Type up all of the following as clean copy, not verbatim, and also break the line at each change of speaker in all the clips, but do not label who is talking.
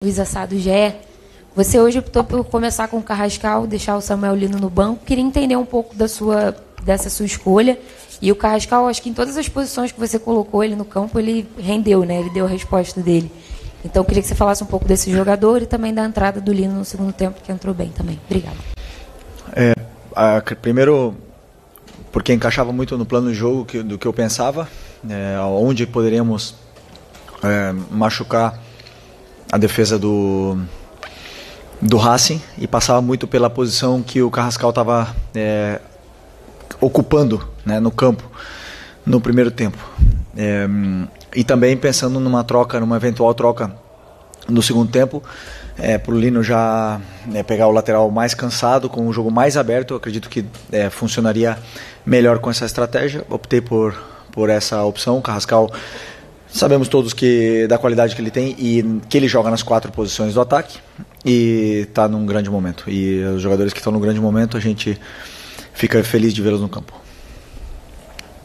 Luiz Assado GE. Você hoje optou por começar com o Carrascal, deixar o Samuel Lino no banco. Queria entender um pouco dessa sua escolha. E o Carrascal, acho que em todas as posições que você colocou ele no campo, ele rendeu, né? Ele deu a resposta dele. Então, eu queria que você falasse um pouco desse jogador e também da entrada do Lino no segundo tempo, que entrou bem também. Obrigado.
Primeiro, porque encaixava muito no plano de jogo do que eu pensava, onde poderíamos machucar a defesa do Racing, e passava muito pela posição que o Carrascal estava ocupando, né, no campo no primeiro tempo, e também pensando numa eventual troca no segundo tempo, para o Lino já pegar o lateral mais cansado, com o jogo mais aberto. Eu acredito que funcionaria melhor com essa estratégia. Optei por essa opção. O Carrascal, sabemos todos da qualidade que ele tem e que ele joga nas 4 posições do ataque e está num grande momento. E os jogadores que estão no grande momento, a gente fica feliz de vê-los no campo.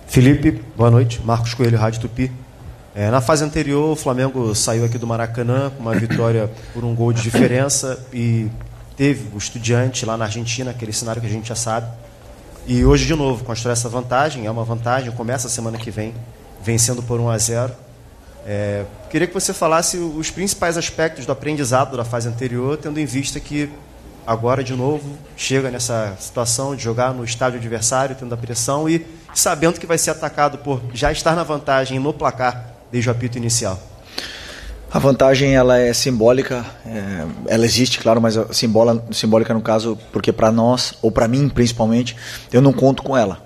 Felipe, boa noite. Marcos Coelho, Rádio Tupi. Na fase anterior, o Flamengo saiu aqui do Maracanã com uma vitória por 1 gol de diferença e teve o Estudiante lá na Argentina, aquele cenário que a gente já sabe. E hoje, de novo, constrói essa vantagem, é uma vantagem, começa a semana que vem, vencendo por 1-0. Queria que você falasse os principais aspectos do aprendizado da fase anterior, tendo em vista que agora, de novo, chega nessa situação de jogar no estádio adversário, tendo a pressão e sabendo que vai ser atacado por já estar na vantagem no placar desde o apito inicial.
A vantagem, ela é simbólica, ela existe, claro, mas simbólica no caso, porque para nós, ou para mim principalmente, eu não conto com ela.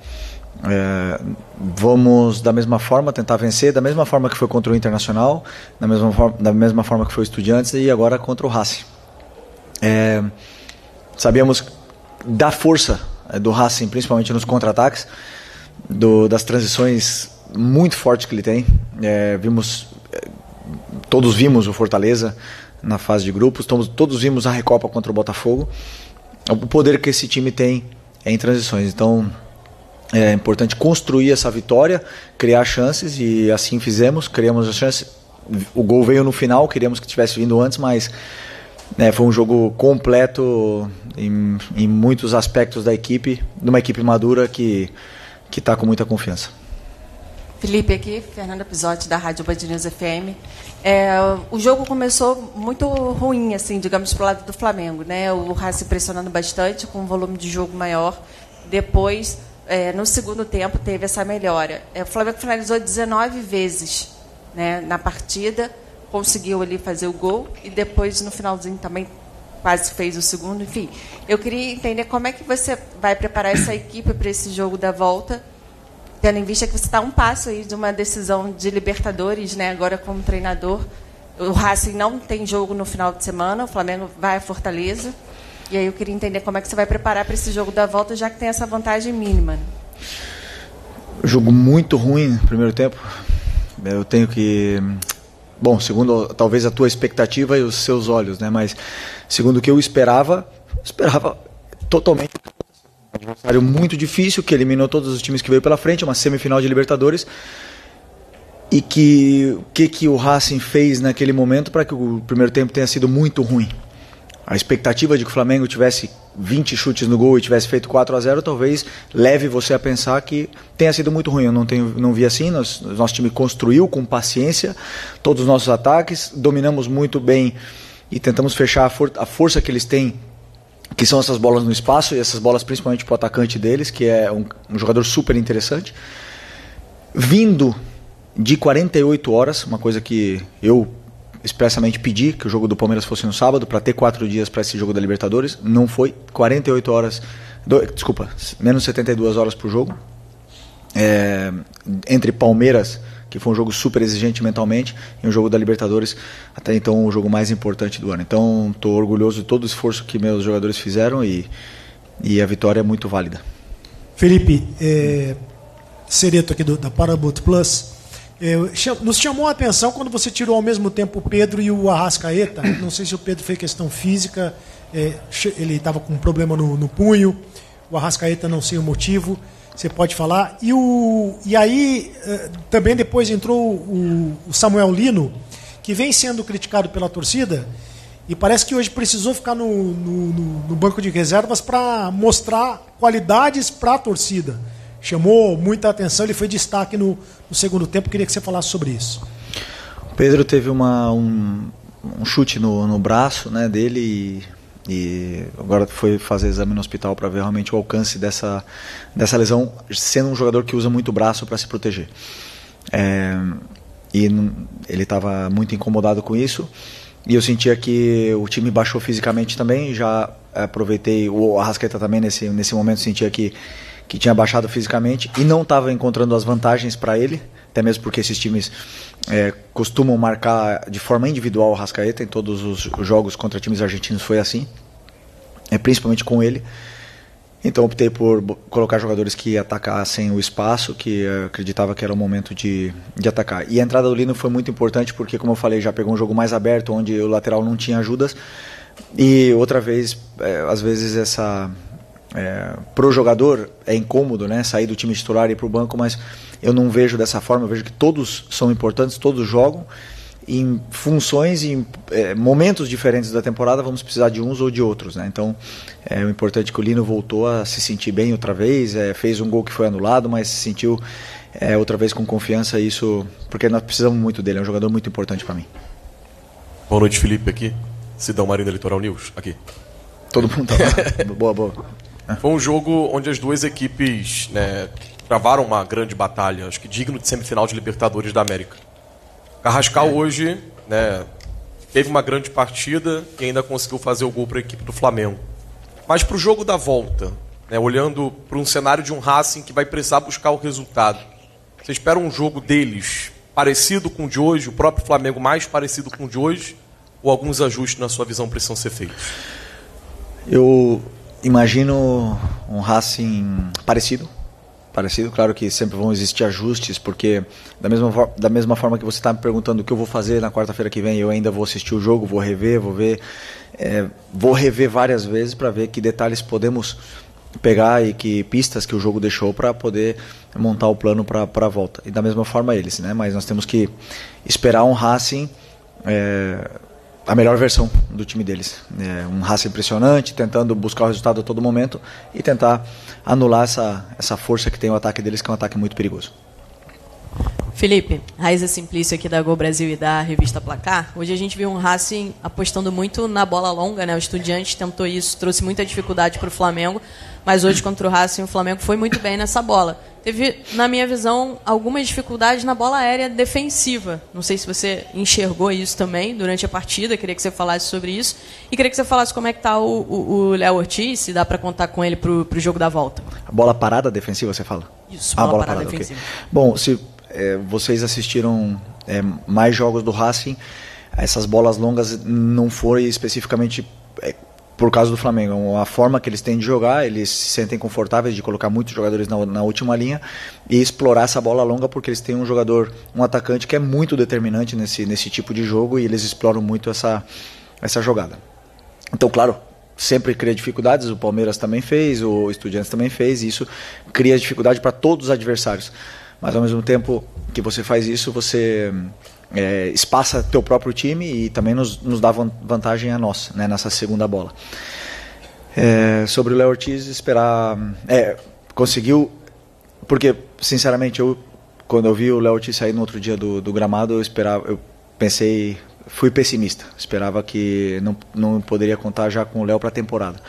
Vamos da mesma forma tentar vencer, da mesma forma que foi contra o Internacional, da mesma forma que foi o Estudiantes e agora contra o Racing. Sabíamos da força do Racing, principalmente nos contra-ataques, das transições muito fortes que ele tem. Todos vimos o Fortaleza na fase de grupos, todos vimos a Recopa contra o Botafogo, o poder que esse time tem em transições. Então é importante construir essa vitória, criar chances, e assim fizemos, criamos as chances. O gol veio no final, queríamos que tivesse vindo antes, mas foi um jogo completo em muitos aspectos da equipe, de uma equipe madura que está com muita confiança.
Felipe aqui, Fernanda Pisotti, da Rádio Band News FM. O jogo começou muito ruim, assim, digamos, para o lado do Flamengo, né? O Racing pressionando bastante, com um volume de jogo maior. Depois, no segundo tempo, teve essa melhora. O Flamengo finalizou 19 vezes, né, na partida, conseguiu ali fazer o gol e depois, no finalzinho, também quase fez o segundo. Enfim, eu queria entender como é que você vai preparar essa equipe para esse jogo da volta, tendo em vista que você está a um passo aí de uma decisão de Libertadores, né, agora como treinador. O Racing não tem jogo no final de semana, o Flamengo vai a Fortaleza. E aí eu queria entender como é que você vai preparar para esse jogo da volta, já que tem essa vantagem mínima. Né?
Jogo muito ruim no primeiro tempo. Eu tenho que... Bom, segundo talvez a tua expectativa e os seus olhos, né? Mas segundo o que eu esperava totalmente um adversário muito difícil, que eliminou todos os times que veio pela frente, uma semifinal de Libertadores. E que o Racing fez naquele momento para que o primeiro tempo tenha sido muito ruim. A expectativa de que o Flamengo tivesse 20 chutes no gol e tivesse feito 4-0 talvez leve você a pensar que tenha sido muito ruim. Eu não vi assim. Nosso time construiu com paciência todos os nossos ataques, dominamos muito bem e tentamos fechar a força que eles têm, que são essas bolas no espaço, e essas bolas principalmente para o atacante deles, que é um jogador super interessante. Vindo de 48 horas, uma coisa que eu expressamente pedi, que o jogo do Palmeiras fosse no sábado, para ter 4 dias para esse jogo da Libertadores. Não foi, 48 horas, menos 72 horas por jogo, entre Palmeiras, que foi um jogo super exigente mentalmente, e um jogo da Libertadores, até então o jogo mais importante do ano. Então estou orgulhoso de todo o esforço que meus jogadores fizeram, e a vitória é muito válida.
Felipe, Cereto aqui da Parabot Plus, nos chamou a atenção quando você tirou ao mesmo tempo o Pedro e o Arrascaeta. Não sei se o Pedro fez questão física, ele estava com um problema no punho, o Arrascaeta não sei o motivo, você pode falar. E aí também depois entrou o Samuel Lino, que vem sendo criticado pela torcida, E parece que hoje precisou ficar no banco de reservas para mostrar qualidades para a torcida. Chamou muita atenção, ele foi destaque no segundo tempo. Queria que você falasse sobre isso.
O Pedro teve um chute no braço, né, dele e agora foi fazer exame no hospital para ver realmente o alcance dessa lesão, sendo um jogador que usa muito o braço para se proteger. E ele estava muito incomodado com isso. E eu sentia que o time baixou fisicamente também. Já aproveitei, o Arrascaeta também nesse momento sentia que tinha baixado fisicamente e não estava encontrando as vantagens para ele, até mesmo porque esses times costumam marcar de forma individual o Arrascaeta. Em todos os jogos contra times argentinos foi assim, principalmente com ele. Então optei por colocar jogadores que atacassem o espaço, que acreditava que era o momento de atacar. E a entrada do Lino foi muito importante porque, como eu falei, já pegou um jogo mais aberto, onde o lateral não tinha ajudas. E outra vez, às vezes pro jogador é incômodo, né, sair do time titular e ir para o banco, mas eu não vejo dessa forma. Eu vejo que todos são importantes, todos jogam. Em funções e momentos diferentes da temporada vamos precisar de uns ou de outros, né? Então o importante é que o Lino voltou a se sentir bem outra vez, fez um gol que foi anulado, mas se sentiu outra vez com confiança, isso porque nós precisamos muito dele, é um jogador muito importante para mim.
Boa noite, Felipe, aqui Sidão Marina, Litoral News, aqui.
Todo mundo tá boa.
Foi um jogo onde as duas equipes, né, travaram uma grande batalha, acho que digno de semifinal de Libertadores da América. Carrascal hoje, né, teve uma grande partida e ainda conseguiu fazer o gol para a equipe do Flamengo. Mas para o jogo da volta, né, olhando para um cenário de um Racing que vai precisar buscar o resultado, você espera um jogo deles parecido com o de hoje, o próprio Flamengo mais parecido com o de hoje, ou alguns ajustes na sua visão precisam ser feitos?
Eu imagino um Racing parecido, claro que sempre vão existir ajustes, porque da mesma forma que você está me perguntando o que eu vou fazer na quarta-feira que vem, eu ainda vou assistir o jogo, vou rever várias vezes para ver que detalhes podemos pegar e que pistas que o jogo deixou para poder montar o plano para a volta. E da mesma forma eles, né? Mas nós temos que esperar um Racing, a melhor versão do time deles. Um Racing impressionante, tentando buscar o resultado a todo momento e tentar anular essa força que tem o ataque deles, que é um ataque muito perigoso.
Felipe, Raíza Simplício aqui da Gol Brasil e da revista Placar. Hoje a gente viu um Racing apostando muito na bola longa, né? O Estudiantes tentou isso, trouxe muita dificuldade para o Flamengo, mas hoje contra o Racing o Flamengo foi muito bem nessa bola. Teve, na minha visão, algumas dificuldades na bola aérea defensiva. Não sei se você enxergou isso também durante a partida, queria que você falasse sobre isso. E queria que você falasse como é que está o Léo Ortiz, se dá para contar com ele para o jogo da volta.
A bola parada defensiva, você fala?
Isso, bola parada defensiva.
Okay. Bom, se vocês assistiram mais jogos do Racing, essas bolas longas não foram especificamente por causa do Flamengo. A forma que eles têm de jogar, eles se sentem confortáveis de colocar muitos jogadores na última linha e explorar essa bola longa, porque eles têm um atacante que é muito determinante nesse tipo de jogo, e eles exploram muito essa jogada. Então, claro, sempre cria dificuldades, o Palmeiras também fez, o Estudiantes também fez, e isso cria dificuldade para todos os adversários. Mas ao mesmo tempo que você faz isso, você espaça teu próprio time e também nos dá vantagem a nós, né, nessa segunda bola. Sobre o Léo Ortiz, esperar... conseguiu... Porque, sinceramente, quando eu vi o Léo Ortiz sair no outro dia do gramado, fui pessimista. Esperava que não poderia contar já com o Léo para a temporada.